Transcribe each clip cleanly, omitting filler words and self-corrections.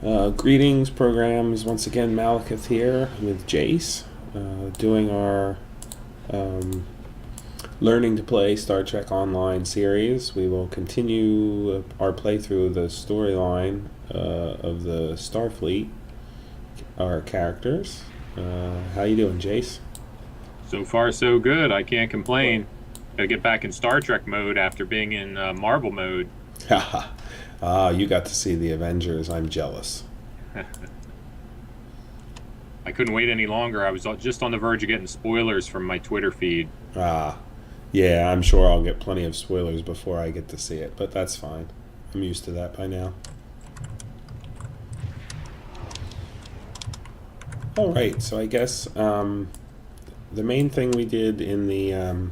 Greetings, programs. Once again, Malekith here with Jace, doing our um, Learning to Play Star Trek Online series. We will continue our playthrough of the storyline of the Starfleet, our characters. How you doing, Jace? So far, so good. I can't complain. Gotta get back in Star Trek mode after being in Marvel mode. Haha. Ah, you got to see the Avengers. I'm jealous. I couldn't wait any longer. I was just on the verge of getting spoilers from my Twitter feed. Ah, yeah, I'm sure I'll get plenty of spoilers before I get to see it, but that's fine. I'm used to that by now. All right, so I guess the main thing we did in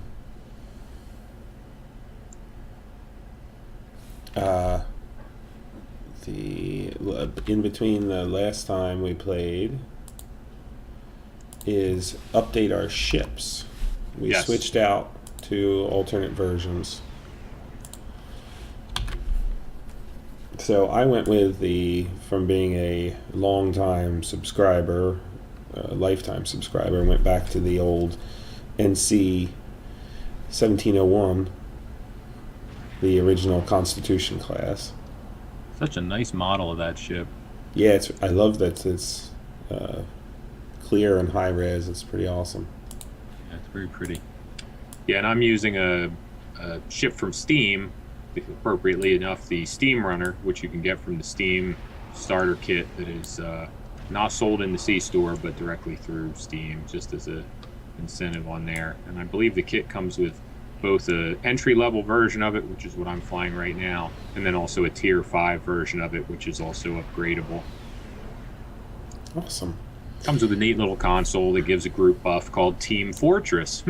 uh, the in between the last time we played is update our ships. We Yes. switched out to alternate versions. So I went with from being a long time subscriber, lifetime subscriber, went back to the old NC 1701, the original Constitution class. Such a nice model of that ship. Yeah, I love that it's uh, clear and high res. It's pretty awesome. Yeah, it's very pretty. Yeah, and I'm using a ship from Steam, appropriately enough, the Steam Runner, which you can get from the Steam starter kit that is not sold in the C store, but directly through Steam, just as a incentive on there. And I believe the kit comes with both a entry level version of it, which is what I'm flying right now, and then also a tier 5 version of it, which is also upgradable. Awesome. Comes with a neat little console that gives a group buff called Team Fortress.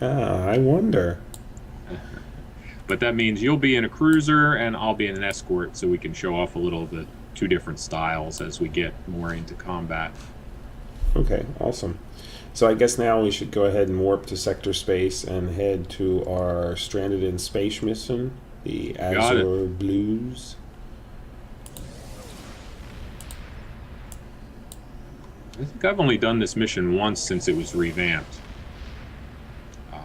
Ah, I wonder. But that means you'll be in a cruiser and I'll be in an escort, so we can show off a little of the two different styles as we get more into combat. Okay, awesome. So I guess now we should go ahead and warp to sector space and head to our stranded in space mission, the Got it. Azure Blues. I think I've only done this mission once since it was revamped. Uh,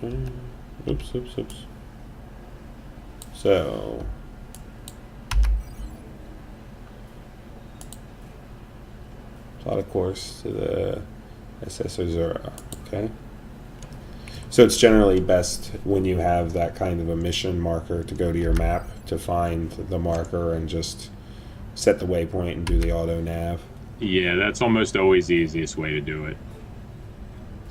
Okay. Oops. So, plot a course to the SS Azura. Okay. So it's generally best when you have that kind of a mission marker to go to your map to find the marker and just set the waypoint and do the auto nav. yeah, that's almost always the easiest way to do it.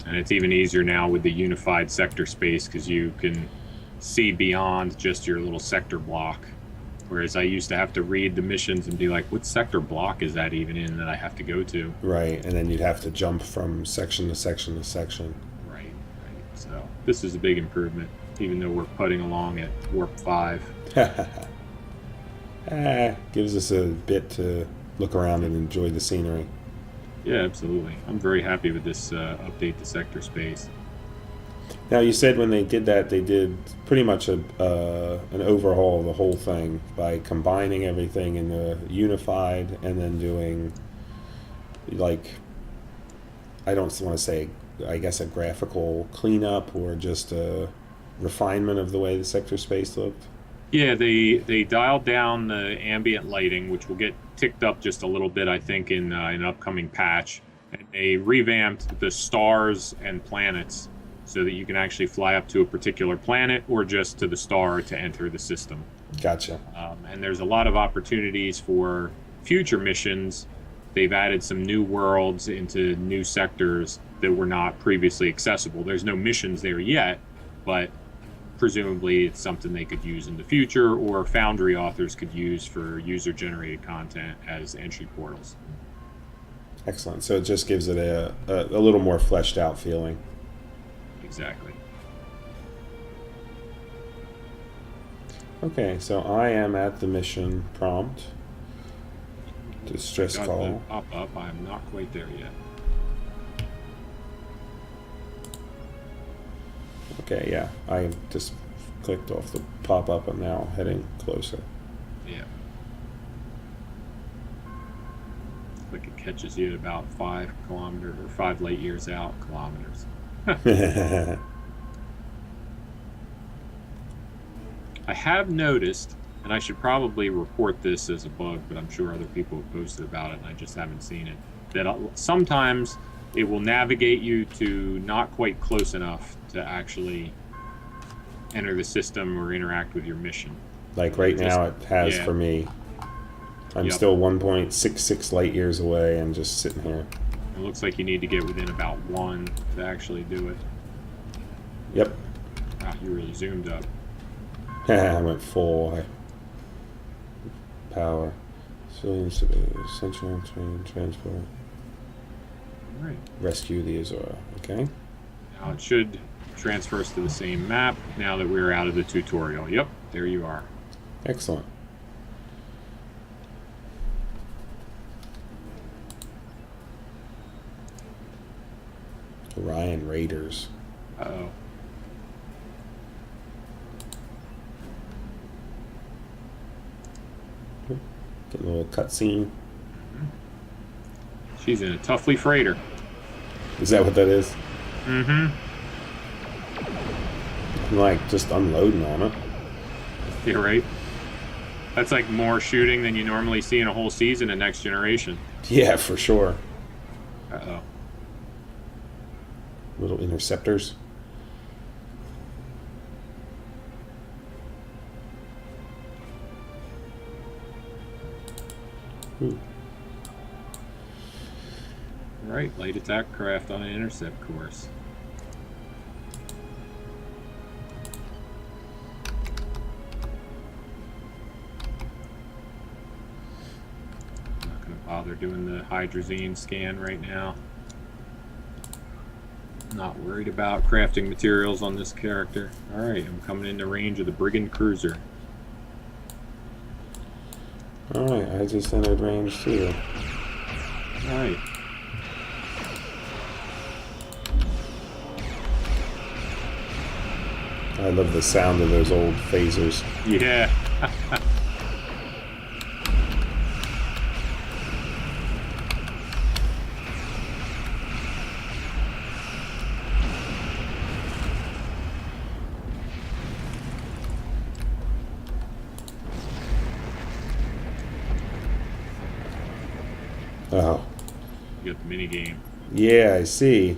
And it's even easier now with the unified sector space because you can see beyond just your little sector block. Whereas I used to have to read the missions and be like, what sector block is that even in that I have to go to? Right, and then you'd have to jump from section to section to section. Right. So this is a big improvement, even though we're putting along at warp 5. Gives us a bit to look around and enjoy the scenery. Yeah, absolutely. I'm very happy with this update to sector space. Now, you said when they did that, they did pretty much an overhaul of the whole thing by combining everything in the unified and then doing, like, I don't want to say, I guess, a graphical cleanup or just a refinement of the way the sector space looked. Yeah, they dialed down the ambient lighting, which will get ticked up just a little bit, I think, in an upcoming patch. And they revamped the stars and planets so that you can actually fly up to a particular planet or just to the star to enter the system. Gotcha. And there's a lot of opportunities for future missions. They've added some new worlds into new sectors that were not previously accessible. There's no missions there yet, but presumably it's something they could use in the future, or Foundry authors could use for user-generated content as entry portals. Excellent. So it just gives it a little more fleshed out feeling. Exactly. Okay, so I am at the mission prompt. Distress Got the call. pop-up. I'm not quite there yet. Okay, yeah. I just clicked off the pop-up and now heading closer. Yeah. Like it catches you at about 5 kilometers or 5 light years out kilometers. I have noticed, and I should probably report this as a bug, but I'm sure other people have posted about it and I just haven't seen it, that sometimes it will navigate you to not quite close enough to actually enter the system or interact with your mission. Like right now it has for me. I'm still 1.66 light years away and just sitting here. It looks like you need to get within about 1 to actually do it. Yep. Wow, you really zoomed up. I went full power. Central train transport. All right. Rescue the Azora. Okay. Now it should transfer us to the same map now that we're out of the tutorial. Yep, there you are. Excellent. Orion Raiders. Uh-oh. Getting a little cutscene. She's in a Toughly freighter. Is that what that is? Mm-hmm. I'm like just unloading on it. You're right. That's like more shooting than you normally see in a whole season in Next Generation. Yeah, for sure. Uh-oh. Little interceptors. Ooh. All right, light attack craft on an intercept course. I'm not going to bother doing the hydrazine scan right now. Not worried about crafting materials on this character. Alright, I'm coming into range of the Brigand Cruiser. Alright, I just entered range too. Alright. I love the sound of those old phasers. Yeah. Oh. You got the mini game. Yeah, I see.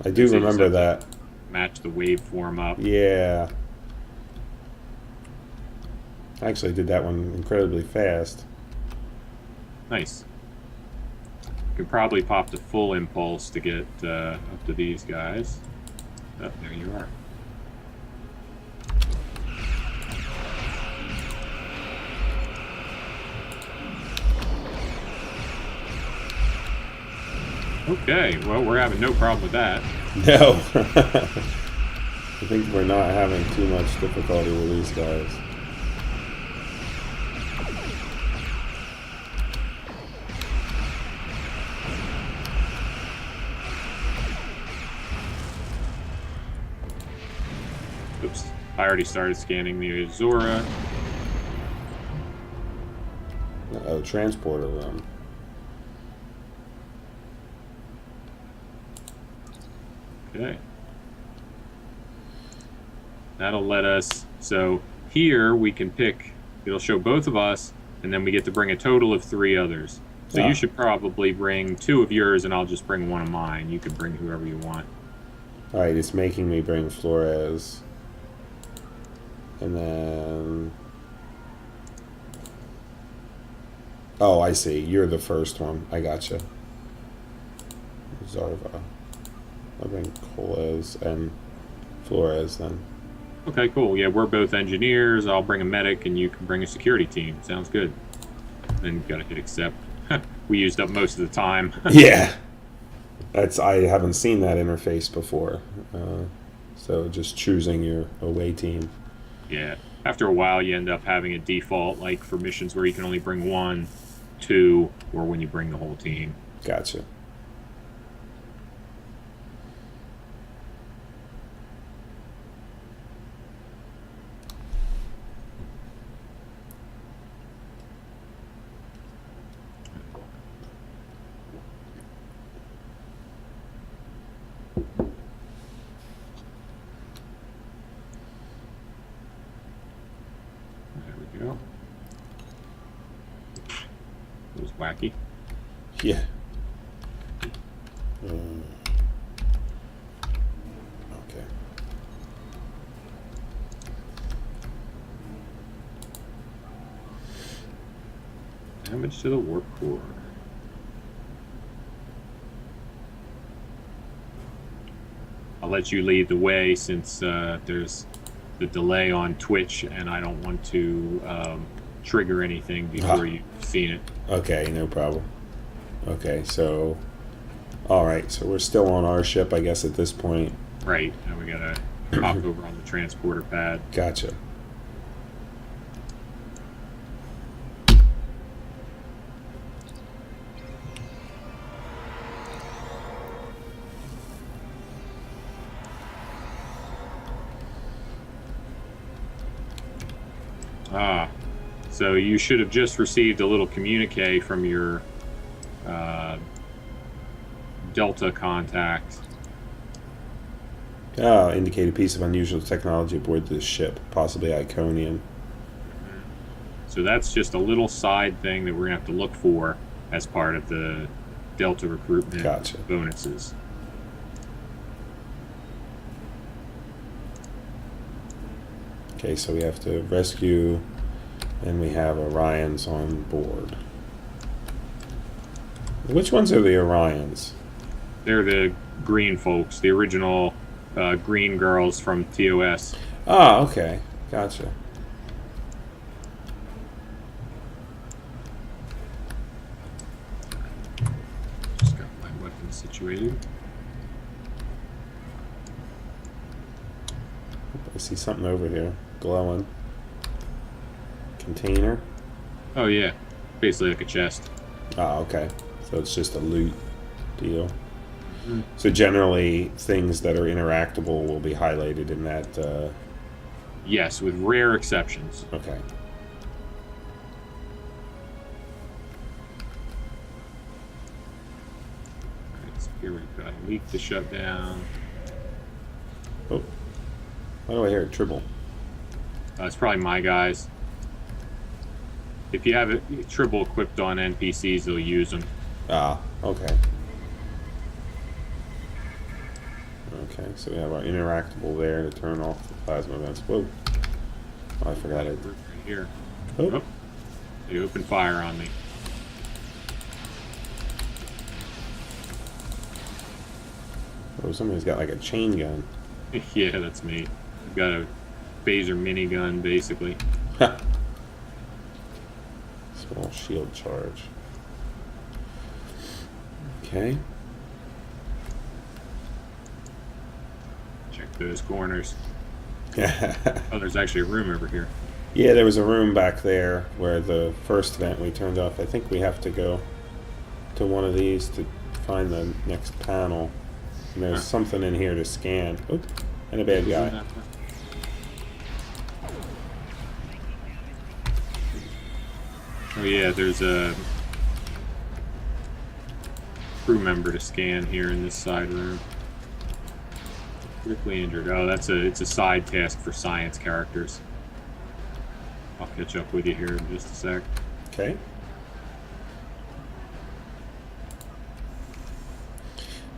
I do remember that. Match the waveform up. Yeah. I actually did that one incredibly fast. Nice. You could probably pop the full impulse to get up to these guys. Oh, there you are. Okay, well, we're having no problem with that. No. I think we're not having too much difficulty with these guys. Oops. I already started scanning the Azora. Uh-oh, transporter room. Okay. That'll let us, so here we can pick, it'll show both of us, and then we get to bring a total of 3 others. So you should probably bring 2 of yours, and I'll just bring 1 of mine. You can bring whoever you want. Alright, it's making me bring Flores. And then... Oh, I see. You're the first one. I gotcha. Zarva. I'll bring Coles and Flores then. Okay, cool. Yeah, we're both engineers. I'll bring a medic, and you can bring a security team. Sounds good. Then you gotta hit accept. We used up most of the time. Yeah. I haven't seen that interface before. So just choosing your away team. Yeah. After a while, you end up having a default, like for missions where you can only bring 1, 2, or when you bring the whole team. Gotcha. wacky. Yeah. Okay. Damage to the warp core. I'll let you lead the way since there's the delay on Twitch, and I don't want to trigger anything before you've seen it. Okay, no problem. Okay, so... Alright, so we're still on our ship, I guess, at this point. Right. Now we gotta hop over on the transporter pad. Gotcha. So you should have just received a little communique from your Delta contact. Indicate a piece of unusual technology aboard this ship, possibly Iconian. So that's just a little side thing that we're gonna have to look for as part of the Delta recruitment Gotcha. bonuses. Okay, so we have to rescue, and we have Orions on board. Which ones are the Orions? They're the green folks, the original green girls from TOS. Ah, okay. Gotcha. Just got my weapon situated. I see something over here. Glowing. Container. Oh yeah, basically like a chest. Ah, okay. So it's just a loot deal. Mm-hmm. So generally, things that are interactable will be highlighted in that... Yes, with rare exceptions. Okay. Alright, so here we've got a leak to shut down. Oh. Why do I hear a tribble? It's probably my guys. If you have a tribble equipped on NPCs, they'll use them. Ah, okay. Okay, so we have our interactable there to turn off the plasma vents. Whoa. Oh, I forgot it. Right here. Oh. They opened fire on me. Oh, somebody's got like a chain gun. Yeah, that's me. I've got a phaser minigun, basically. Small shield charge. Okay. Check those corners. Oh, there's actually a room over here. Yeah, there was a room back there where the first vent we turned off. I think we have to go to one of these to find the next panel. And there's something in here to scan. Oh, and a bad guy. Oh yeah, there's a crew member to scan here in this side room. Critically injured. Oh, it's a side task for science characters. I'll catch up with you here in just a sec. Okay.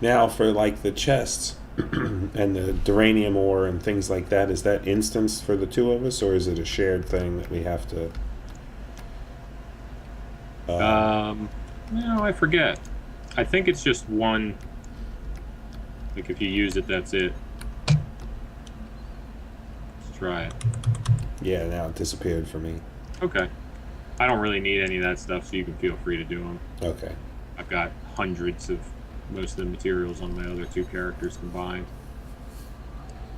Now for like the chests and the duranium ore and things like that, is that instanced for the two of us, or is it a shared thing that we have to... No, I forget. I think it's just one. Like if you use it, that's it. Let's try it. Yeah, now it disappeared for me. Okay. I don't really need any of that stuff, so you can feel free to do them. Okay. I've got hundreds of most of the materials on my other two characters combined.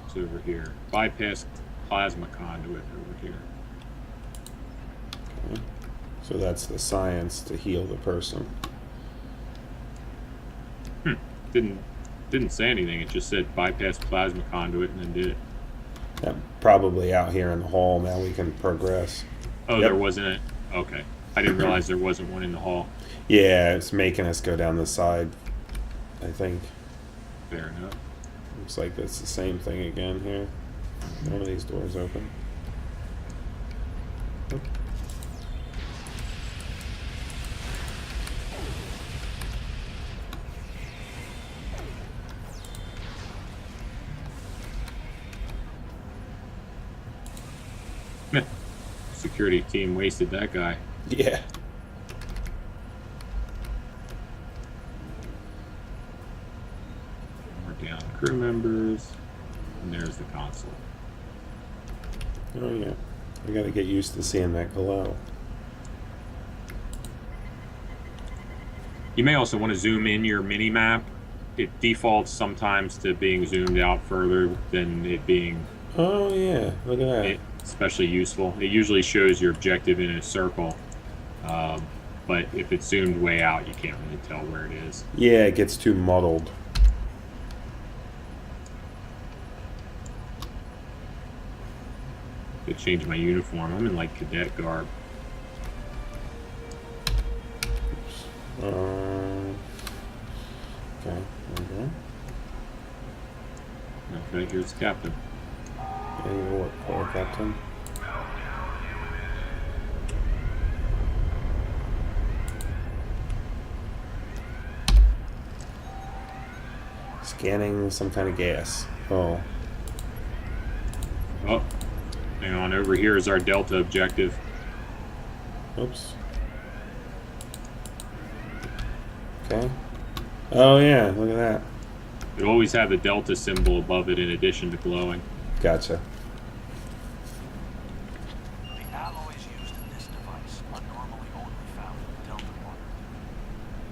It's over here. Bypass plasma conduit over here. Okay. So that's the science to heal the person. Didn't say anything. It just said bypass plasma conduit and then did it. Yeah, probably out here in the hall. Now we can progress. Oh, Yep. There wasn't it? Okay. I didn't realize there wasn't one in the hall. Yeah, it's making us go down the side, I think. Fair enough. Looks like that's the same thing again here. One of these doors open. Security team wasted that guy. Yeah. We're down crew members. And there's the console. Oh yeah. I gotta get used to seeing that glow. You may also want to zoom in your mini map. It defaults sometimes to being zoomed out further than it being Oh yeah, look at that. especially useful. It usually shows your objective in a circle, but if it's zoomed way out, you can't really tell where it is. Yeah, it gets too muddled. I change my uniform. I'm in like cadet garb. Okay. Okay. Okay, here's Captain. Any work for Captain? Scanning some kind of gas. Oh. Oh, hang on. Over here is our Delta objective. Oops. Okay. Oh yeah, look at that. It always have the Delta symbol above it in addition to glowing. Gotcha. The alloys used in this device are normally only found in the Delta quadrant.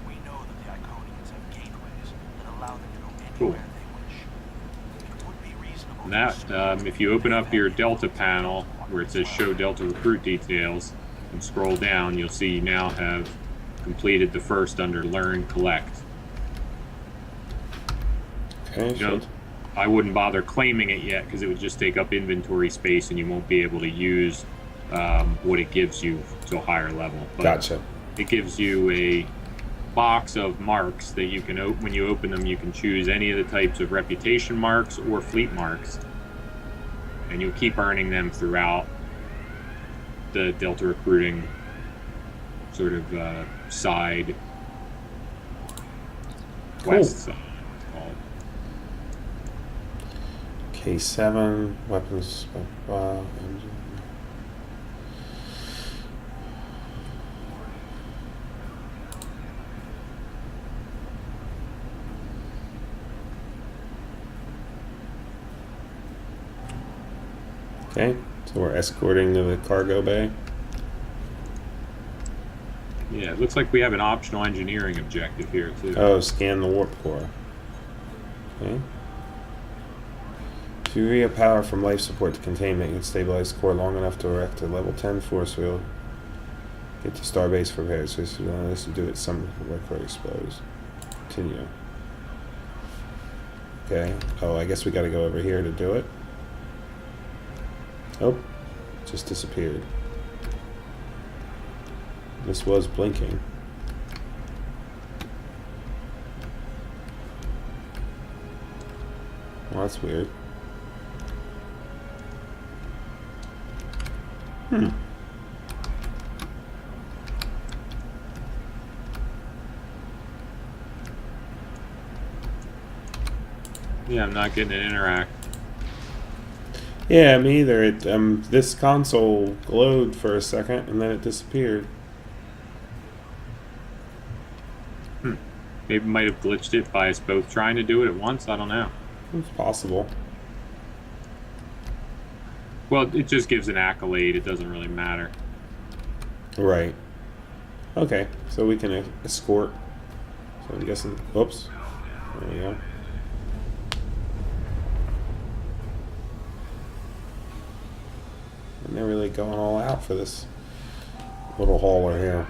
We know that the Iconians have gateways that allow them to go Cool. anywhere they wish. It would be reasonable And that, if you open up your Delta panel where it says Show Delta Recruit Details and scroll down, you'll see you now have completed the first under Learn Collect. Okay, You know, I wouldn't bother claiming it yet because it would just take up inventory space and you won't be able to use what it gives you to a higher level. But gotcha. it gives you a box of marks that you can when you open them, you can choose any of the types of reputation marks or fleet marks, and you'll keep earning them throughout the Delta recruiting sort of side quests. It's called. K7 weapons. Okay, so we're escorting to the cargo bay. Yeah, it looks like we have an optional engineering objective here too. Oh, scan the warp core. Okay. Fury of power from life support to containment can stabilize the core long enough to erect a level 10 force field. Get to starbase prepared. So this is to do it some core explodes. Continue. Okay. Oh, I guess we got to go over here to do it. Oh, just disappeared. This was blinking. Well, that's weird. Yeah, I'm not getting it interact. Yeah, me either. It this console glowed for a second and then it disappeared. Maybe might have glitched it by us both trying to do it at once. I don't know. It's possible. Well, it just gives an accolade. It doesn't really matter. Right. Okay, so we can escort. So I'm guessing. Oops. There we go. And they're really going all out for this little hauler here.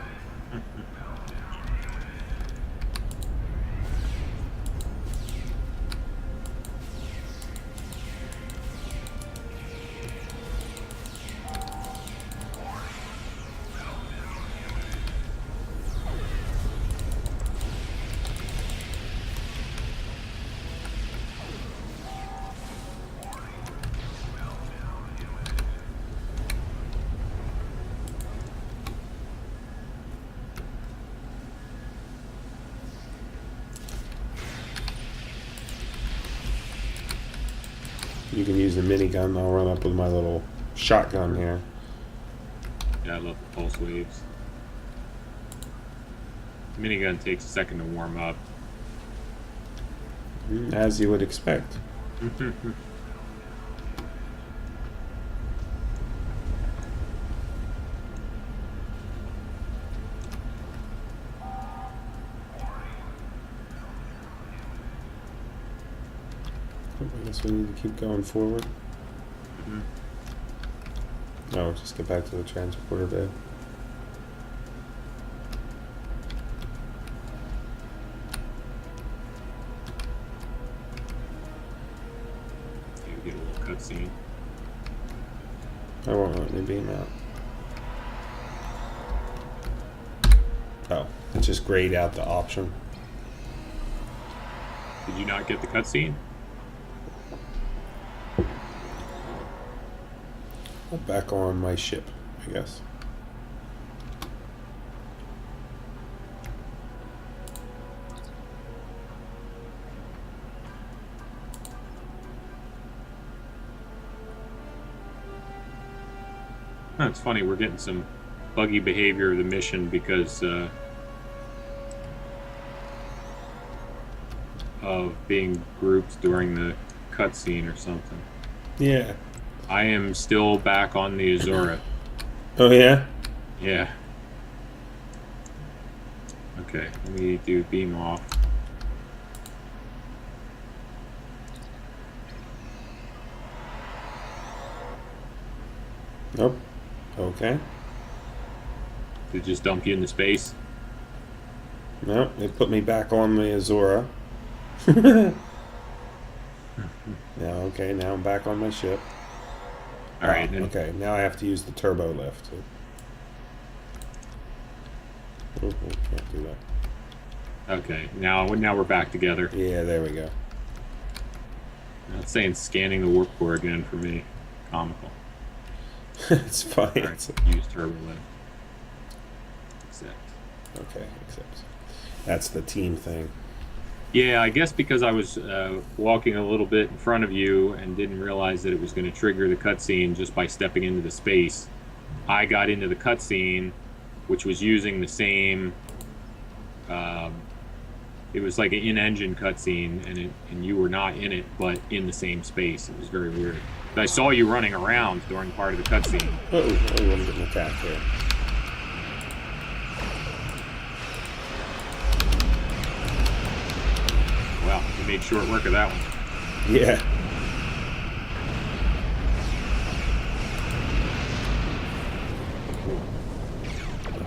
You can use the minigun. I'll run up with my little shotgun here. Yeah, I love the pulse waves. The minigun takes a second to warm up. As you would expect. I guess we need to keep going forward. No, just get back to the transporter bay. Okay, we get a little cutscene. I won't let me beam out. Oh, it just grayed out the option. Did you not get the cutscene? Back on my ship, I guess. It's funny, we're getting some buggy behavior of the mission because of being grouped during the cutscene or something. Yeah. I am still back on the Azura. Oh, yeah? Yeah. Okay, let me do beam off. Nope. Okay. Did it just dump you into space? Nope, it put me back on the Azura. Now, okay, now I'm back on my ship. Alright, Okay, now I have to use the turbo lift. Oh, can't do that. Okay, now we're back together. Yeah, there we go. Not saying scanning the warp core again for me. Comical. It's fine. Alright, use turbo lift. Accept. Okay, except that's the team thing. Yeah, I guess because I was walking a little bit in front of you and didn't realize that it was going to trigger the cutscene just by stepping into the space. I got into the cutscene, which was using the same. It was like an in-engine cutscene, and you were not in it, but in the same space. It was very weird. But I saw you running around during part of the cutscene. Oh, I wasn't getting attacked here. Well, you made short work of that one. Yeah.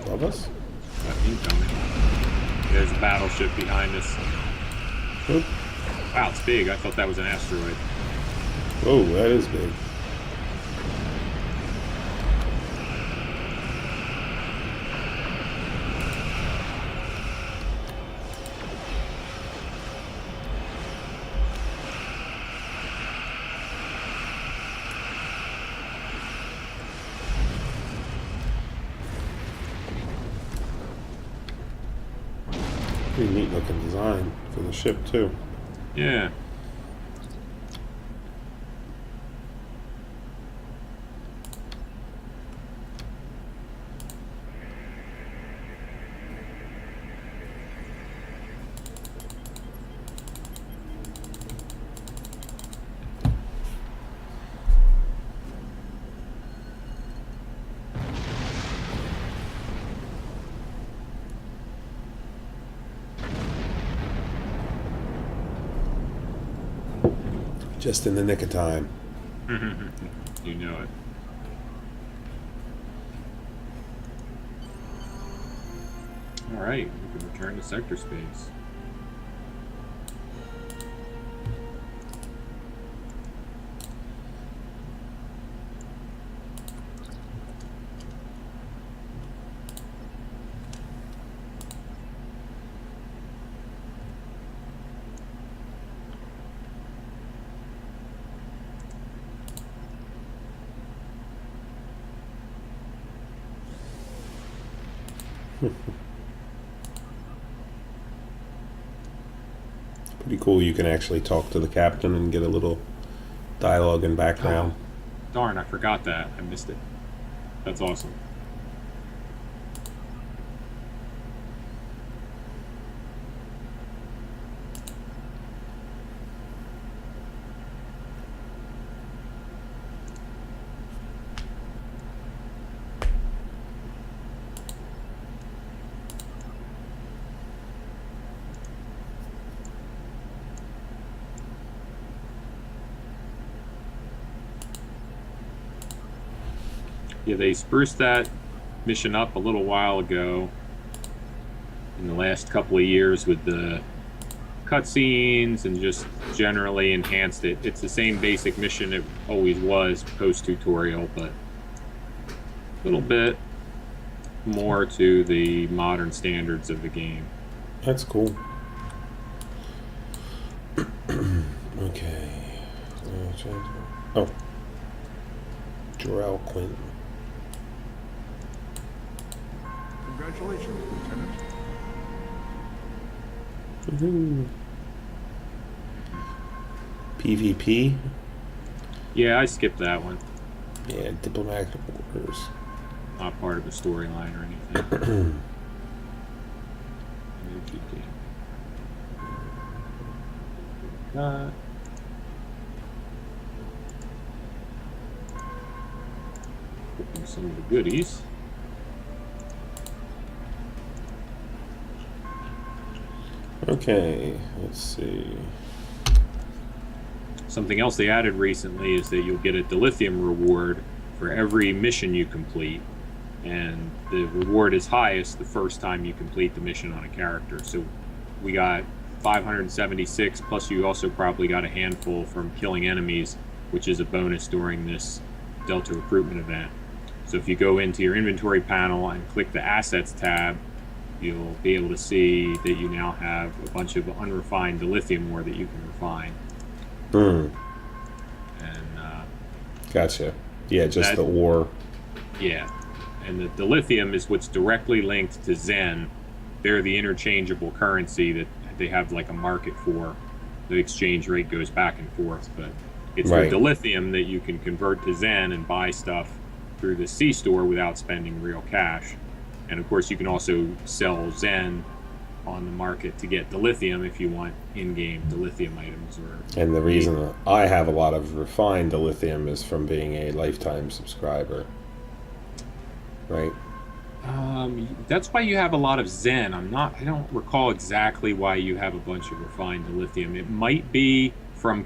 Above us? Incoming. There's a battleship behind us. Oop. Wow, it's big. I thought that was an asteroid. Oh, that is big. Pretty neat looking design for the ship too. Yeah. Just in the nick of time. You know it. All right, we can return to sector space. Pretty cool. You can actually talk to the captain and get a little dialogue and background. Darn, I forgot that. I missed it. That's awesome. Yeah, they spruced that mission up a little while ago in the last couple of years with the cutscenes and just generally enhanced it. It's the same basic mission it always was post-tutorial, but a little bit more to the modern standards of the game. That's cool. Okay. Oh. Jarrell Quinn. Congratulations, Lieutenant. Woohoo. PvP? Yeah, I skipped that one. Yeah, diplomatic orders. Not part of the storyline or anything. Got open some of the goodies. Okay, let's see. Something else they added recently is that you'll get a dilithium reward for every mission you complete. And the reward is highest the first time you complete the mission on a character. So we got 576, plus you also probably got a handful from killing enemies, which is a bonus during this Delta recruitment event. So if you go into your inventory panel and click the Assets tab, you'll be able to see that you now have a bunch of unrefined dilithium ore that you can refine. Hmm. And Gotcha. Yeah, just the ore. yeah. And the dilithium is what's directly linked to Zen. They're the interchangeable currency that they have like a market for. The exchange rate goes back and forth, but it's Right. the dilithium that you can convert to Zen and buy stuff through the C-store without spending real cash. And of course, you can also sell Zen on the market to get dilithium if you want in-game dilithium items. And the reason I have a lot of refined dilithium is from being a lifetime subscriber. Right? That's why you have a lot of Zen. I don't recall exactly why you have a bunch of refined dilithium. It might be from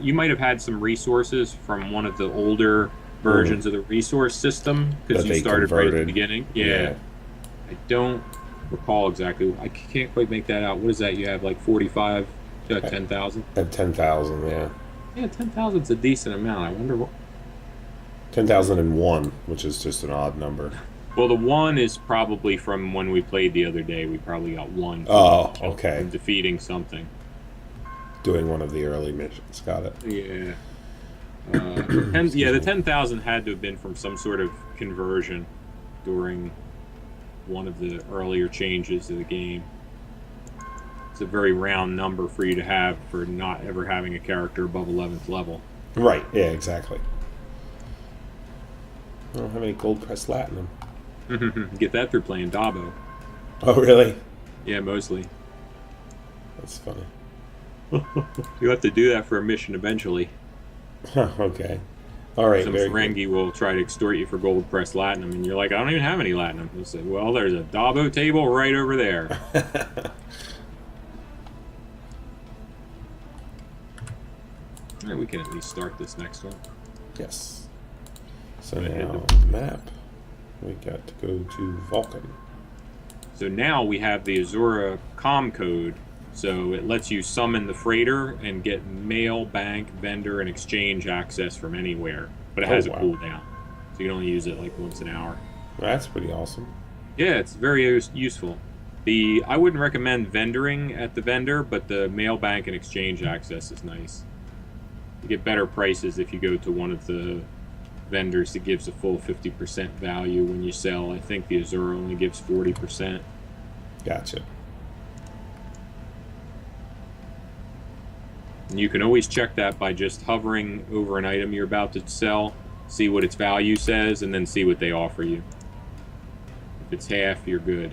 you might have had some resources from one of the older versions of the resource system because you started right at the beginning. Yeah. I don't recall exactly. I can't quite make that out. What is that? You have like 45, 10,000? At 10,000, yeah. Yeah, 10,000 is a decent amount. I wonder what. 10,001, which is just an odd number. Well, the one is probably from when we played the other day. We probably got one. Oh, okay. From defeating something. Doing one of the early missions. Got it. Yeah. The 10,000 had to have been from some sort of conversion during one of the earlier changes to the game. It's a very round number for you to have for not ever having a character above 11th level. Right, yeah, exactly. I don't have any gold press latinum. Get that through playing Dabo. Oh, really? Yeah, mostly. That's funny. You have to do that for a mission eventually. Okay. All right. Some very Ferengi will try to extort you for gold pressed latinum, and you're like, I don't even have any latinum. They'll say, well, there's a Dabo table right over there. All right, we can at least start this next one. Yes. So Go ahead. now, map. We got to go to Vulcan. So now we have the Azura comm code, so it lets you summon the freighter and get mail, bank, vendor, and exchange access from anywhere. But it has a cooldown, so you can only use it like once an hour. That's pretty awesome. Yeah, it's very useful. I wouldn't recommend vendoring at the vendor, but the mail, bank, and exchange access is nice. You get better prices if you go to one of the vendors that gives a full 50% value when you sell. I think the Azura only gives 40%. Gotcha. And you can always check that by just hovering over an item you're about to sell, see what its value says, and then see what they offer you. If it's half, you're good.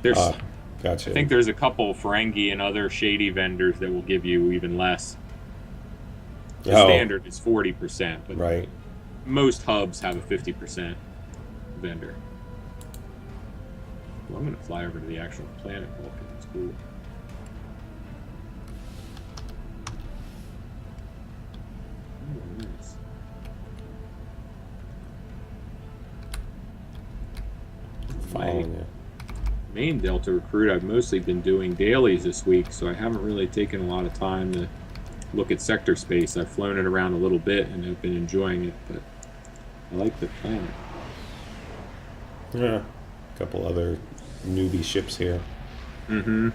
Gotcha. I think there's a couple Ferengi and other shady vendors that will give you even less. The standard is 40%, but right. Most hubs have a 50% vendor. Well, I'm going to fly over to the actual planet Vulcan. It's cool. Ooh, nice. following it. Main Delta recruit, I've mostly been doing dailies this week, so I haven't really taken a lot of time to look at sector space. I've flown it around a little bit and have been enjoying it, but I like the planet. Yeah, a couple other newbie ships here. Mm-hmm.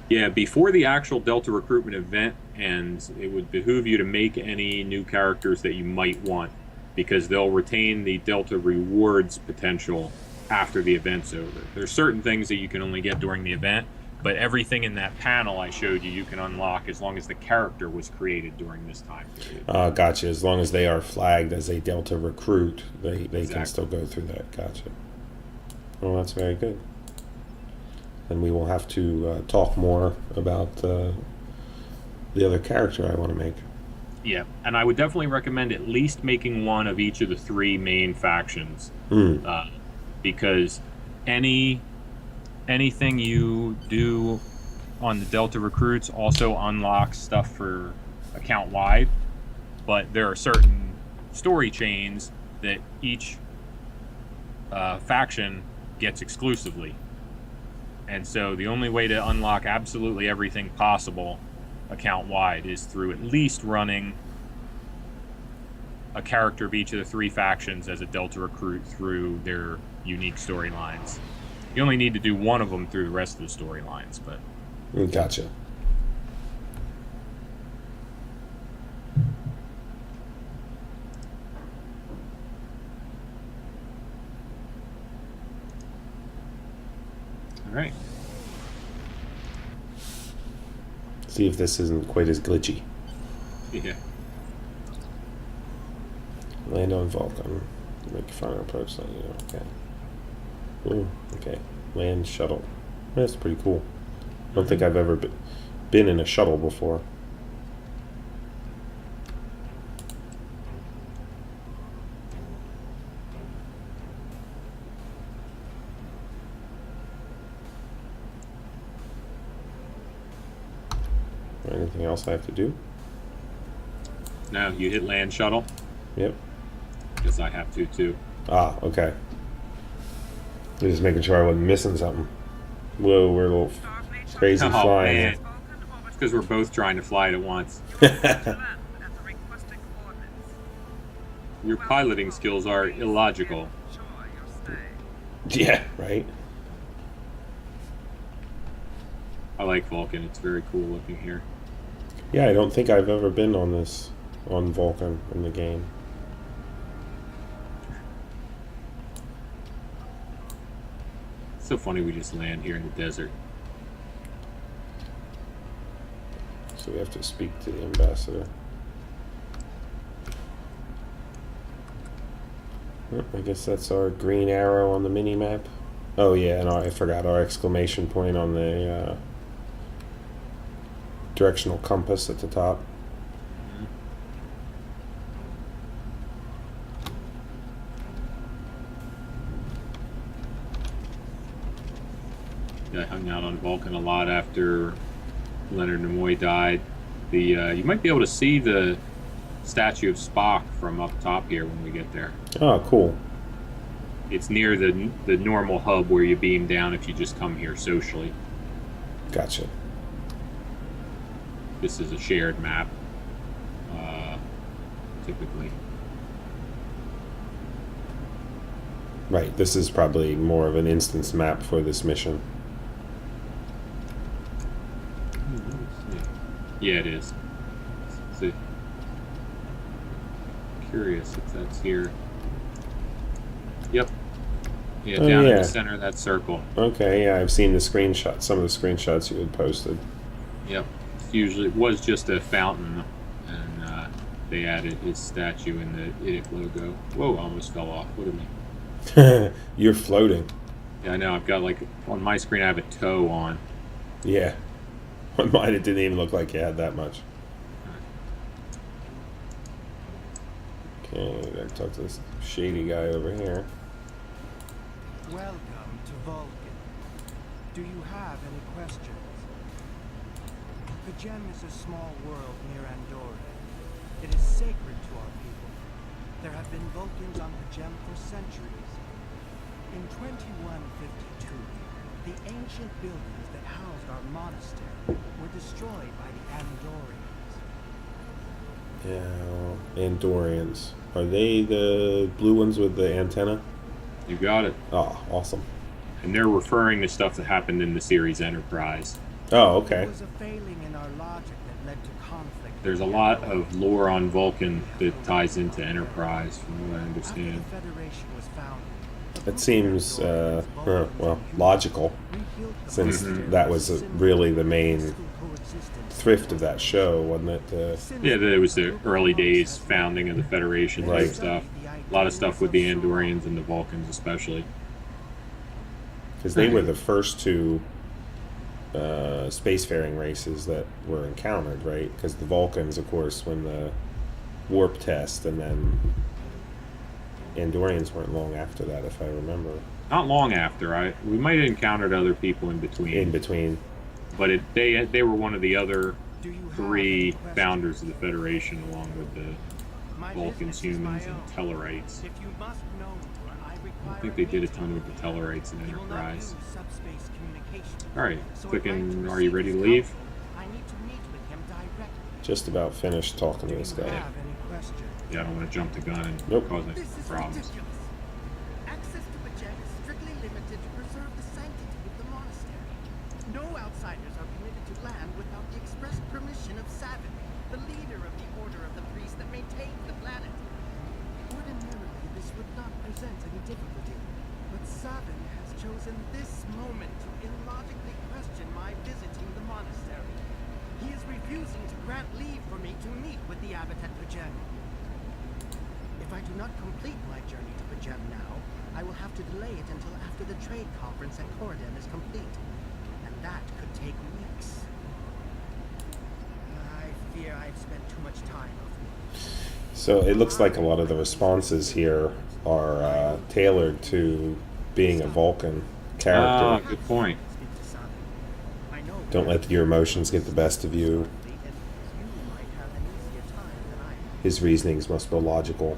Yeah, before the actual Delta recruitment event ends, it would behoove you to make any new characters that you might want, because they'll retain the Delta rewards potential after the event's over. There's certain things that you can only get during the event, but everything in that panel I showed you, you can unlock as long as the character was created during this time period. Gotcha. As long as they are flagged as a Delta recruit, they Exactly. can still go through that. Gotcha. Well, that's very good. And we will have to talk more about the other character I want to make. Yeah, and I would definitely recommend at least making one of each of the 3 main factions, because anything you do on the Delta recruits also unlocks stuff for account wide, but there are certain story chains that each faction gets exclusively. And so the only way to unlock absolutely everything possible account wide is through at least running a character of each of the 3 factions as a Delta recruit through their unique storylines. You only need to do one of them through the rest of the storylines, but Gotcha. all right. See if this isn't quite as glitchy. Yeah. Land on Vulcan. Make a final approach. Okay. Ooh, okay. Land shuttle. That's pretty cool. I don't think I've ever been in a shuttle before. Anything else I have to do? Now you hit land shuttle, Yep. because I have to too. Ah, okay. Just making sure I wasn't missing something. Whoa, we're a little crazy Oh, flying. man. It's because we're both trying to fly it at once. Your piloting skills are illogical. Yeah, right? I like Vulcan. It's very cool looking here. Yeah, I don't think I've ever been on Vulcan in the game. It's so funny we just land here in the desert. So we have to speak to the ambassador. Oh, I guess that's our green arrow on the mini map. Oh yeah, and I forgot our exclamation point on the directional compass at the top. I hung out on Vulcan a lot after Leonard Nimoy died. You might be able to see the statue of Spock from up top here when we get there. Oh, cool. It's near the normal hub where you beam down if you just come here socially. Gotcha. This is a shared map, typically. Right, this is probably more of an instance map for this mission. Yeah, it is. So, curious if that's here. Yep. Yeah, Oh, down in yeah. the center of that circle. Okay, yeah, I've seen the screenshots, some of the screenshots you had posted. Yep. It was just a fountain, and they added his statue in the IDIC logo. Whoa, I almost fell off. What did me? You're floating. Yeah, I know. I've got, like, on my screen, I have a toe on. Yeah. On mine, it didn't even look like you had that much. Okay, I gotta talk to this shady guy over here. Welcome to Vulcan. Do you have any questions? The gem is a small world near Andorra. It is sacred to our people. There have been Vulcans on the gem for centuries. In 2152, the ancient buildings that housed our monastery were destroyed by the Andorians. Yeah, Andorians. Are they the blue ones with the antenna? You got it. Oh, awesome. And they're referring to stuff that happened in the series Enterprise. Oh, okay. There was a failing in our logic that led to conflict. There's a lot of lore on Vulcan that ties into Enterprise, from what I After understand. the Federation was founded, That seems, well, logical, since that was really the main thrift of that show, wasn't it? Yeah, it was the early days founding of the Federation type Right. stuff. A lot of stuff with the Andorians and the Vulcans, especially. Because they were the first two spacefaring races that were encountered, right? Because the Vulcans, of course, when the warp test, and then Andorians weren't long after that, if I remember. Not long after, we might have encountered other people in between. In between. But they were one of the other Do you have three any questions? founders of the Federation, along with the My Vulcans, business is my humans, and own. Tellarites. If you must know more, I require I think they did a meeting. ton with the Tellarites in We will not Enterprise. use subspace communication. Alright, So clicking, if I'm to are you receive ready to his leave? counsel, I need to meet with him directly. Just about finished talking to Do this you guy. have any questions? Yeah, I don't want to jump the gun and Nope. cause any This is problems. ridiculous. Access to the gem is strictly limited to preserve the sanctity of the monastery. No outsiders are permitted to land without the express permission of Savin, the leader of the Order of the Priest that maintains the planet. Ordinarily, this would not present any difficulty, but Savin has chosen this moment to illogically question my visiting the monastery. He is refusing to grant leave for me to meet with the abbot at Pajem. If I do not complete my journey to Pajem now, I will have to delay it until after the trade conference at Corden is complete. And that could take weeks. I fear I've spent too much time of me. So it looks like a lot of the responses here are tailored to being a Vulcan Ah, character. good point. Speak to Savin. I know Don't let your emotions get the best of you. and you might have an easier time than I have. His reasonings must be logical.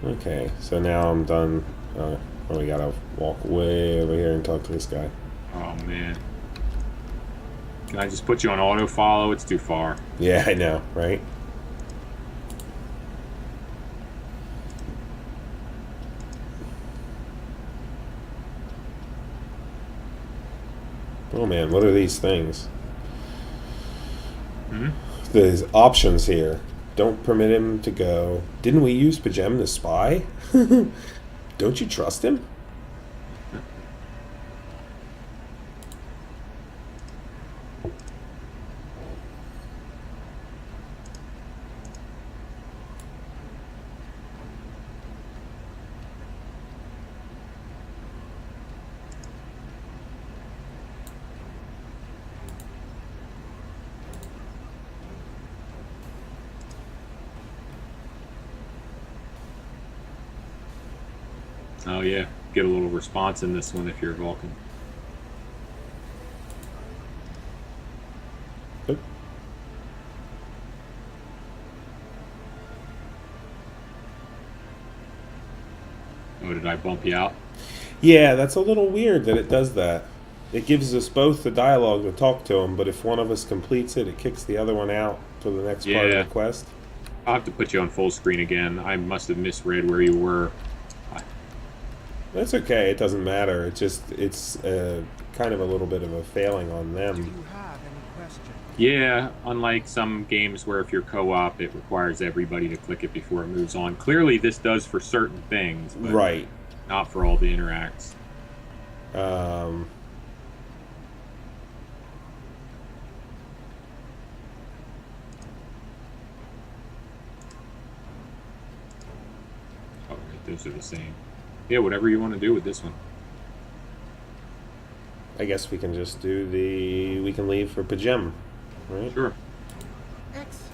Okay, so now I'm done. We gotta walk way over here and talk to this guy. Oh, man. Can I just put you on auto follow? It's too far. Yeah, I know, right? Oh man, what are these things? Hmm? There's options here. Don't permit him to go. Didn't we use Pajem the spy? Don't you trust him? Oh, yeah. Get a little response in this one if you're a Vulcan. Oop. Oh, did I bump you out? Yeah, that's a little weird that it does that. It gives us both the dialogue to talk to him, but if one of us completes it, it kicks the other one out for the next part of Yeah. the quest. I'll have to put you on full screen again. I must have misread where you were. That's okay. It doesn't matter. It's kind of a little bit of a failing on Do them. you have any questions? Yeah, unlike some games where if you're co-op, it requires everybody to click it before it moves on. Clearly, this does for certain things, but Right. not for all the interacts. Oh, right, those are the same. Yeah, whatever you want to do with this one. I guess we can just do we can leave for Pajem, right? Sure. Excellent.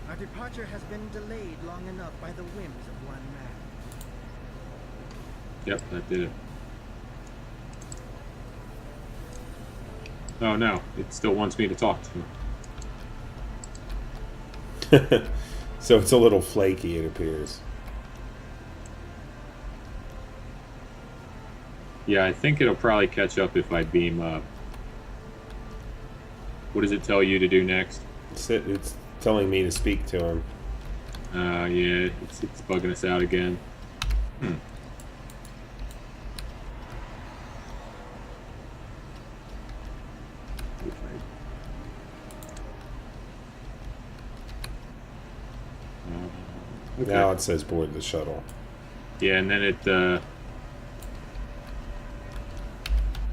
Our departure has been delayed long enough by the whims of one man. Yep, that did it. Oh no, it still wants me to talk to him. So it's a little flaky, it appears. Yeah, I think it'll probably catch up if I beam up. What does it tell you to do next? It's telling me to speak to him. Yeah, it's bugging us out again. Okay. Now it says board the shuttle. Yeah, and then it. Oh,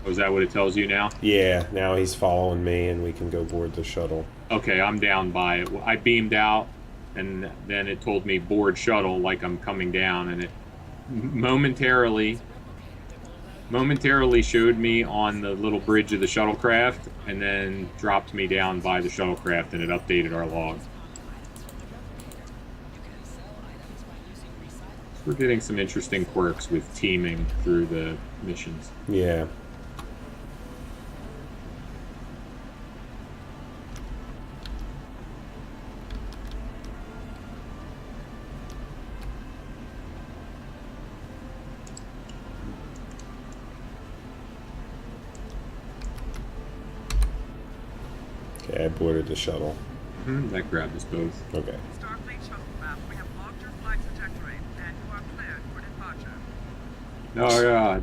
is that what it tells you now? Yeah, now he's following me and we can go board the shuttle. Okay, I'm down by it. I beamed out, and then it told me board shuttle like I'm coming down, and it momentarily showed me on the little bridge of the shuttlecraft, and then dropped me down by the shuttlecraft, and it updated our log. We're getting some interesting quirks with teaming through the missions. Yeah. Okay, I boarded the shuttle. That grabbed us both. Okay. Starfleet shuttlecraft, we have logged your flight trajectory, and you are cleared for departure. Oh god.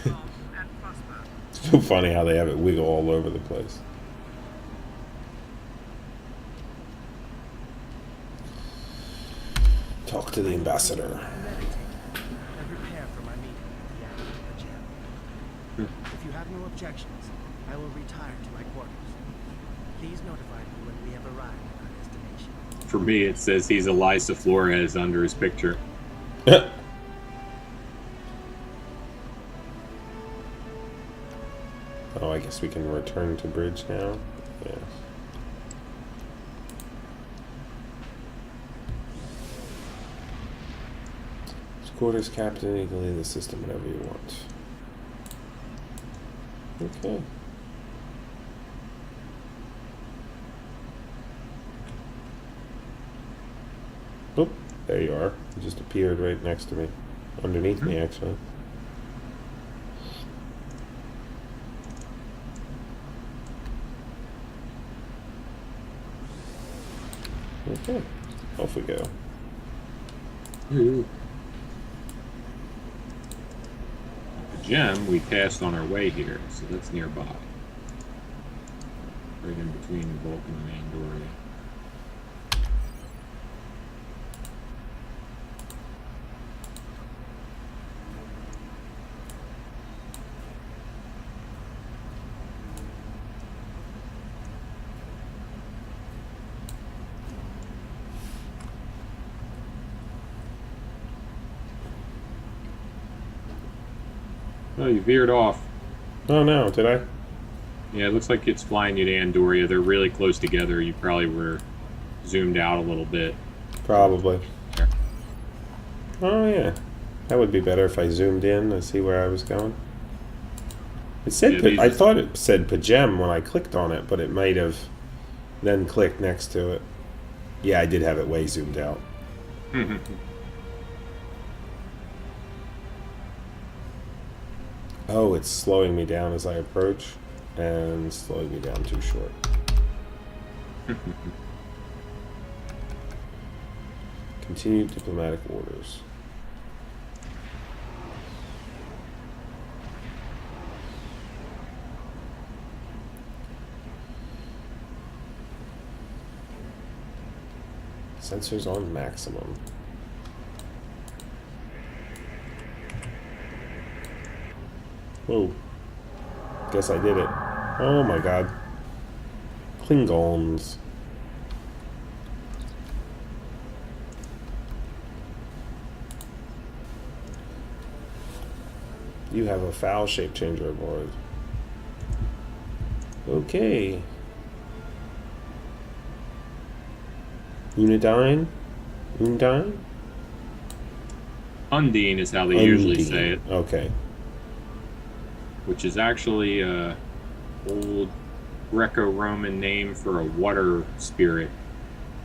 Live long and prosper. It's so funny how they have it wiggle all over the place. Talk to the ambassador. Meditate and prepare for my meeting with the Admiral of the Gem. If you have no objections, I will retire to my quarters. Please notify me when we have arrived at our destination. For me, it says he's Elisa Flores under his picture. Oh, I guess we can return to bridge now. Yeah. Quarters, Captain. You can leave the system whenever you want. Okay. Oop, there you are. You just appeared right next to me. Underneath me, actually. Okay. Off we go. The gem we passed on our way here, so that's nearby. Right in between Vulcan and Andoria. Oh, you veered off. Oh no, did I? Yeah, it looks like it's flying you to Andoria. They're really close together. You probably were zoomed out a little bit. Probably. There. Oh yeah. That would be better if I zoomed in to see where I was going. It said, Yeah, I thought it said Pajem when I clicked on it, but it might have then clicked next to it. Yeah, I did have it way zoomed out. Oh, it's slowing me down as I approach, and slowing me down too short. Continue diplomatic orders. Sensors on maximum. Whoa. Guess I did it. Oh my god. Klingons. You have a foul shape changer aboard. Okay. Unidine? Undine? Undine is how they usually Undine. say it, Okay. which is actually a old Greco-Roman name for a water spirit.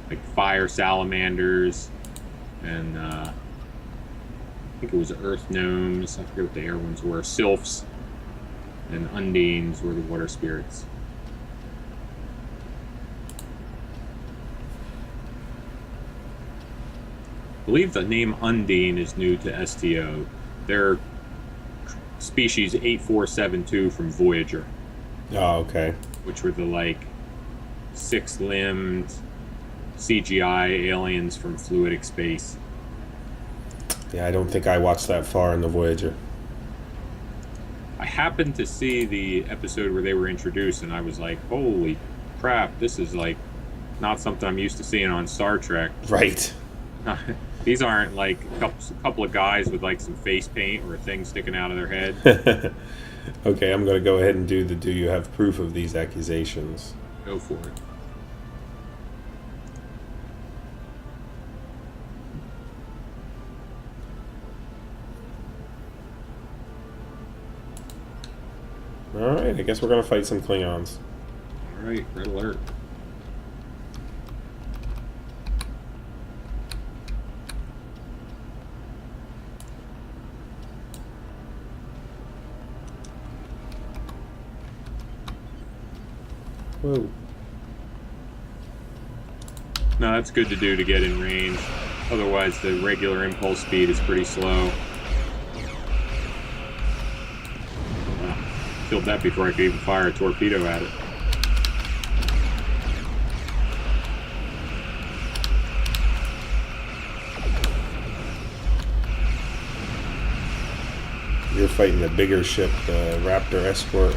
like fire salamanders, and I think it was earth gnomes. I forget what the air ones were. Sylphs and undines were the water spirits. I believe the name Undine is new to STO. They're species 8472 from Voyager, Oh, okay. which were the like six-limbed CGI aliens from fluidic space. Yeah, I don't think I watched that far in the Voyager. I happened to see the episode where they were introduced, and I was like, holy crap, this is like not something I'm used to seeing on Star Trek. Right. These aren't like a couple of guys with like some face paint or a thing sticking out of their head. Okay, I'm going to go ahead and do the do you have proof of these accusations? Go for it. Alright, I guess we're going to fight some Klingons. All right, red alert. Whoa. No, that's good to do to get in range. Otherwise, the regular impulse speed is pretty slow. Wow. Killed that before I could even fire a torpedo at it. You're fighting the bigger ship, the Raptor escort.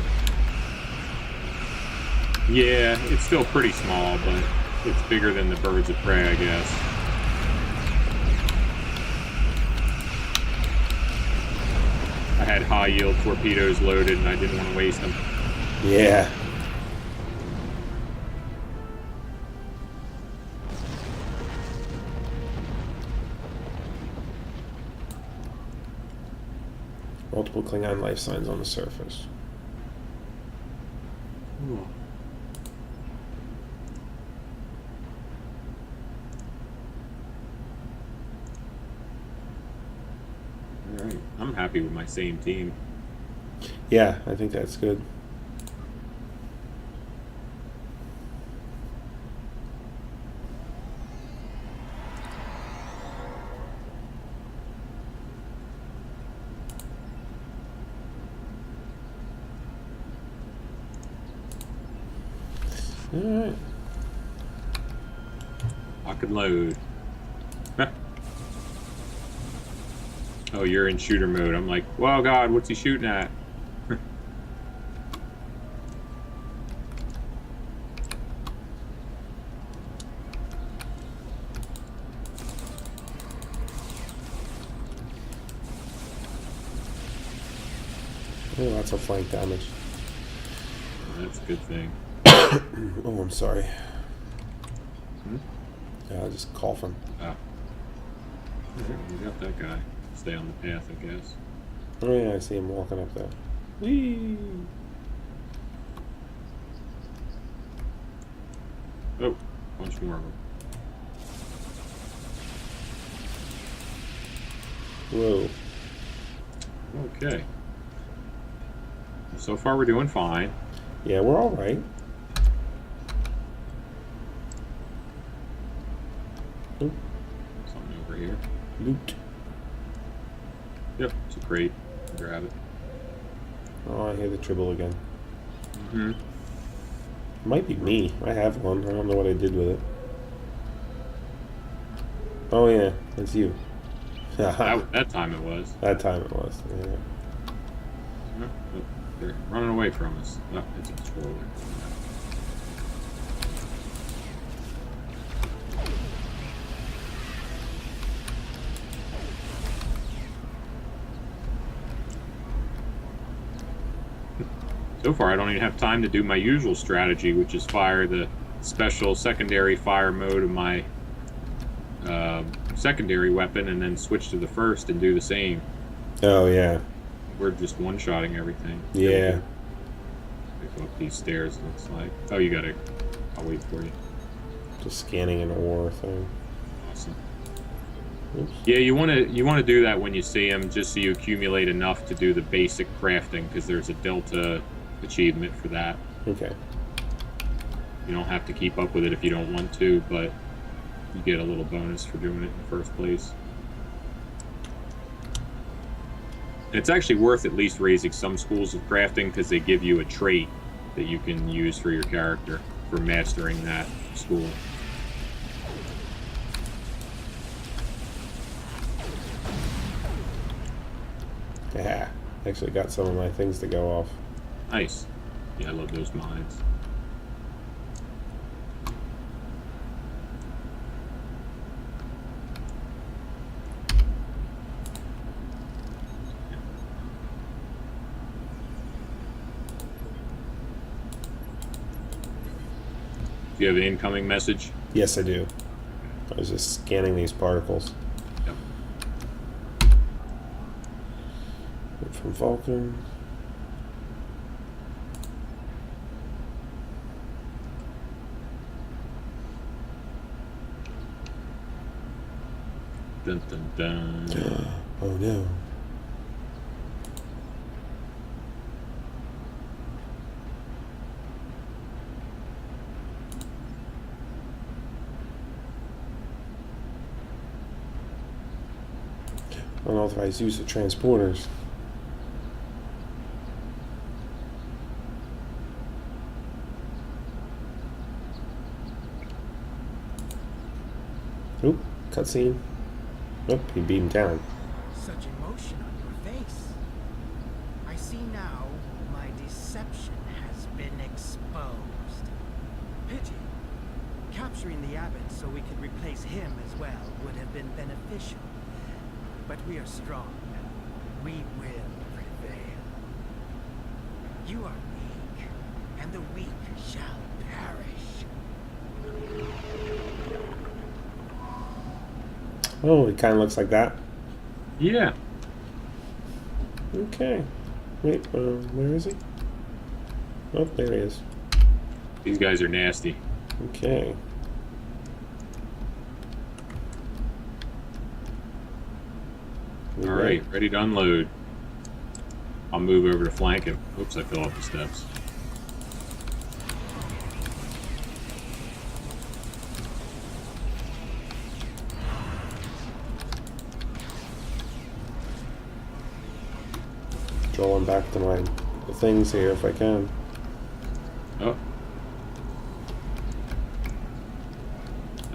Yeah, it's still pretty small, but it's bigger than the birds of prey, I guess. I had high-yield torpedoes loaded, and I didn't want to waste them. Yeah. Multiple Klingon life signs on the surface. Alright, I'm happy with my same team. Yeah, I think that's good. Alright. Lock and load. Oh, you're in shooter mode. I'm like, whoa, God, what's he shooting at? Oh, lots of flank damage. That's a good thing. Oh, I'm sorry. Hmm? Yeah, just coughing. Oh. We got that guy. Stay on the path, I guess. Oh yeah, I see him walking up there. Whee! Oh, bunch more of them. Whoa. Okay. So far, we're doing fine. Yeah, we're all right. Oh, Something over here. loot. Yep, it's a crate. Grab it. Oh, I hear the tribble again. Mm-hmm. It might be me. I have one. I don't know what I did with it. Oh yeah, that's you. That time it was. That time it was. Yeah. Oh, they're running away from us. Oh, it's a controller. So far, I don't even have time to do my usual strategy, which is fire the special secondary fire mode of my secondary weapon and then switch to the first and do the same. Oh yeah. We're just one-shotting everything. Yeah. Go up these stairs, looks like. Oh, you gotta... I'll wait for you. Just scanning an ore thing. Awesome. Oops. Yeah, you want to do that when you see them, just so you accumulate enough to do the basic crafting, because there's a Delta achievement for that. Okay. You don't have to keep up with it if you don't want to, but you get a little bonus for doing it in the first place. And it's actually worth at least raising some schools of crafting, because they give you a trait that you can use for your character for mastering that school. Yeah. Actually got some of my things to go off. Nice. Yeah, I love those mines. Do you have an incoming message? Yes, I do. I was just scanning these particles. Yep. From Vulcan. Dun, dun, dun. Oh no. Unauthorized use of transporters. Oop, cutscene. Oh, he beat him down. Such emotion on your face. I see now my deception has been exposed. Pity. Capturing the abbot so we could replace him as well would have been beneficial. But we are strong. We will prevail. You are weak, and the weak shall perish. Oh, it kind of looks like that. Yeah. Okay. Wait, where is he? Oh, there he is. These guys are nasty. Okay. We All right, ready to unload. I'll move over to flank him. Oops, I fell off the steps. Drawing back to my things here if I can. Oh.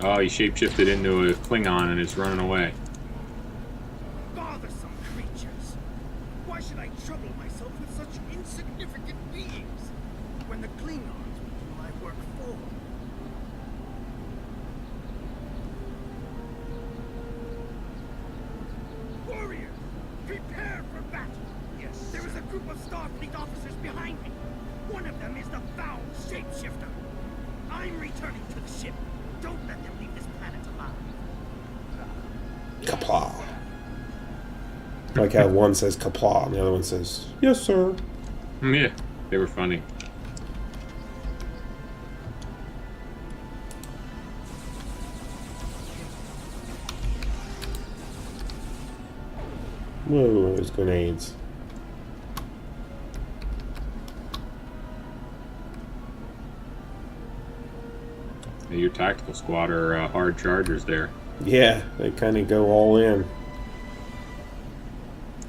Oh, he shapeshifted into a Klingon and is running away. Bothersome creatures! Why should I trouble myself with such insignificant beings when the Klingons will do my work for me? Warriors, prepare for battle! Yes. There is a group of Starfleet officers behind me. One of them is the foul shapeshifter. I'm returning to the ship. Don't let them leave this planet alive. Kapla. Like how one says kapla and the other one says, yes, sir. Yeah, they were funny. Whoa, there's grenades. Yeah, your tactical squad are hard chargers there. Yeah, they kind of go all in.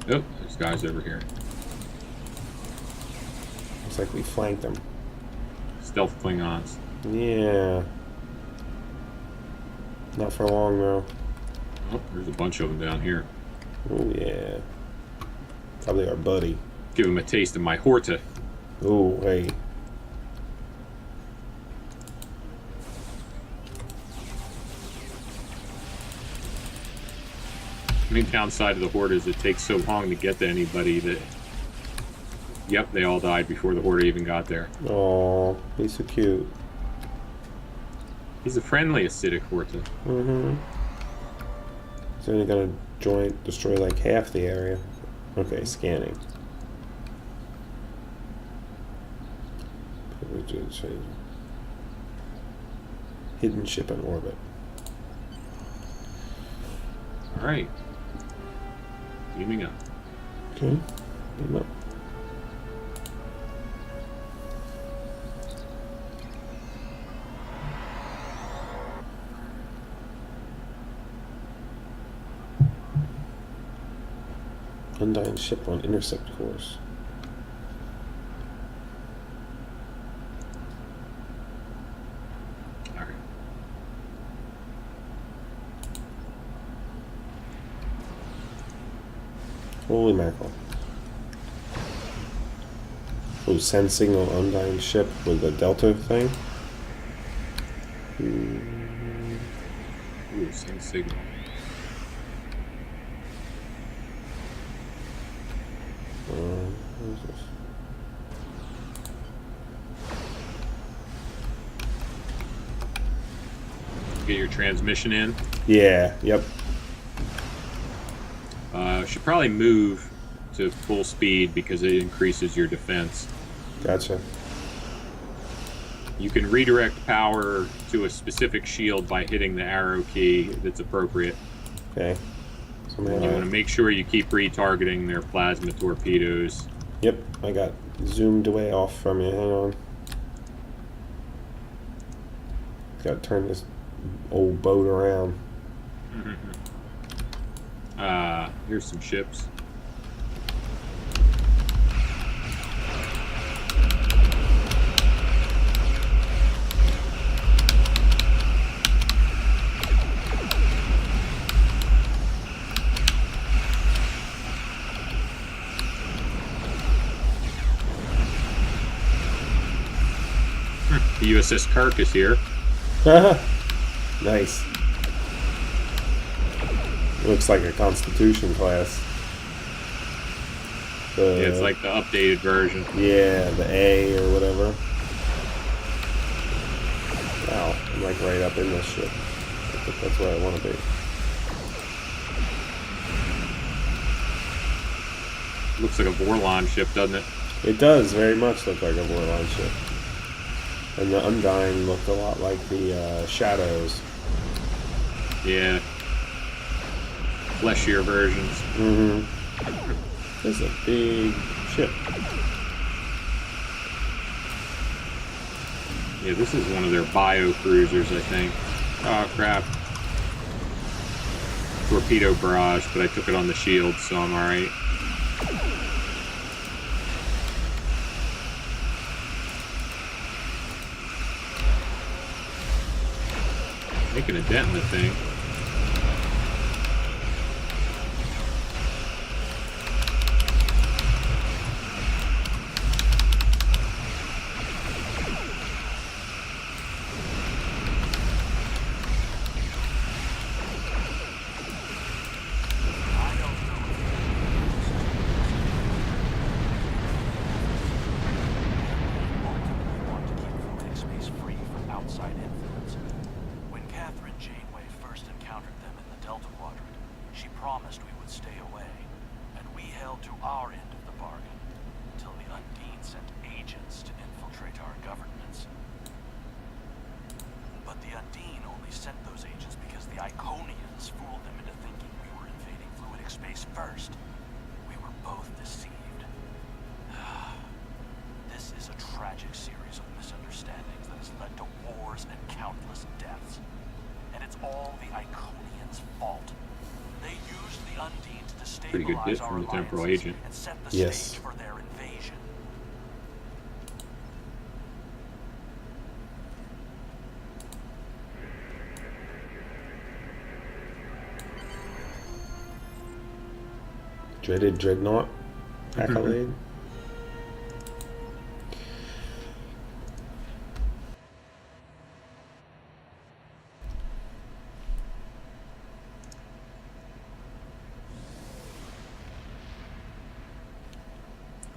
Oh, there's guys over here. Looks like we flanked them. Stealth Klingons. Yeah. Not for long, though. Oh, there's a bunch of them down here. Oh, yeah. Probably our buddy. Give him a taste of my Horta. Oh, hey. The main downside of the Horde is it takes so long to get to anybody that... Yep, they all died before the Horde even got there. Aw, he's so cute. He's a friendly acidic Horta. Mm-hmm. He's only gonna destroy like half the area. Okay, scanning. Hidden ship in orbit. All right. Beaming up. Okay. Beam up. Undying ship on intercept course. All right. Holy mackerel. Oh, send signal undying ship with the Delta thing. Ooh, send signal. What is this? Get your transmission in. Yeah, yep. Should probably move to full speed because it increases your defense. Gotcha. You can redirect power to a specific shield by hitting the arrow key that's appropriate. Okay. So And you want to make sure you keep retargeting their plasma torpedoes. Yep, I got zoomed way off from you. Hang on. Got to turn this old boat around. Here's some ships. The USS Kirk is here. Nice. Looks like a Constitution class. Yeah, it's like the updated version. Yeah, the A or whatever. Wow, I'm like right up in this shit. I think that's where I want to be. Looks like a Vorlon ship, doesn't it? It does very much look like a Vorlon ship. And the Undying looked a lot like the Shadows. Yeah. Fleshier versions. Mm-hmm. This is a big ship. Yeah, this is one of their bio cruisers, I think. Oh, crap. Torpedo barrage, but I took it on the shield, so I'm alright. Making a dent in the thing. Want to keep fluidic space free from outside influence. When Catherine Janeway first encountered them in the Delta Quadrant, she promised we would stay away, and we held to our end of the bargain until the Undine sent agents to infiltrate our governments. But the Undine only sent those agents because the Iconians fooled them into thinking we were invading fluidic space first. We were both deceived. This is a tragic series of misunderstandings that has led to wars and countless deaths. And it's all the Iconians' fault. They used the Undine to Pretty good hit destabilize our from the temporal alliances agent. and set the Yes. stage for their invasion. Dreaded Dreadnought accolade.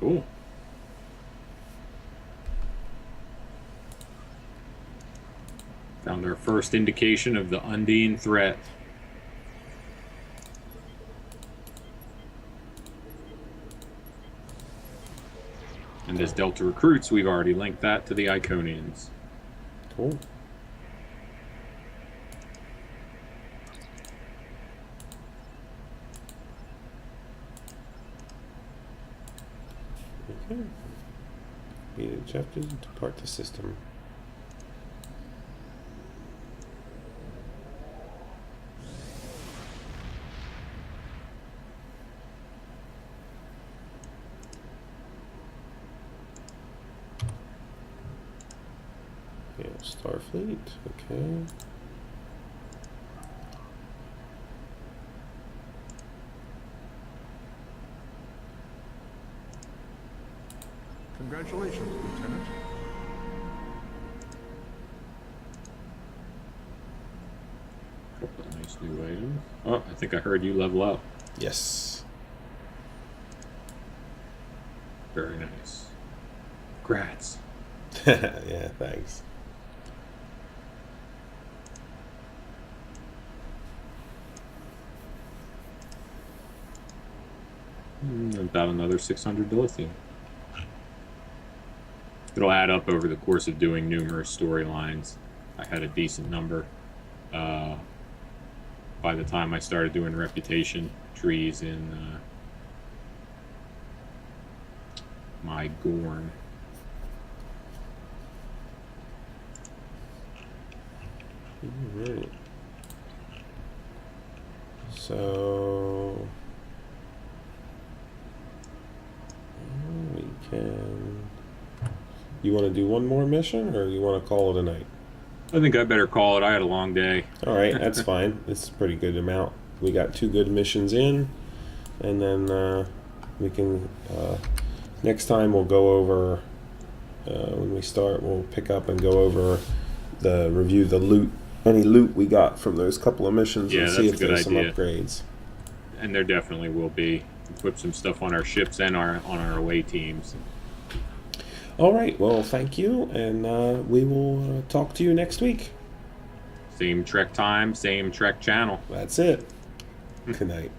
Cool. Found our first indication of the Undine threat. And as Delta recruits, we've already linked that to the Iconians. Cool. Okay. Be ejected to depart the system. Yeah, Starfleet. Okay. Congratulations, Lieutenant. Nice new item. Oh, I think I heard you level up. Yes. Very nice. Congrats. Yeah, thanks. About another 600 dilithium. It'll add up over the course of doing numerous storylines. I had a decent number. By the time I started doing reputation trees in my Gorn. Alright. So we can. You want to do one more mission, or you want to call it a night? I think I better call it. I had a long day. All right, that's fine. It's a pretty good amount. We got 2 good missions in, and then we can. Next time we'll go over. When we start, we'll pick up and go over review the loot, any loot we got from those couple of missions, Yeah, and see that's if a good there's some idea. upgrades. And there definitely will be. Equip some stuff on our ships and on our away teams. All right. Well, thank you, and we will talk to you next week. Same Trek time, same Trek channel. That's it. Good night.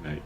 Night.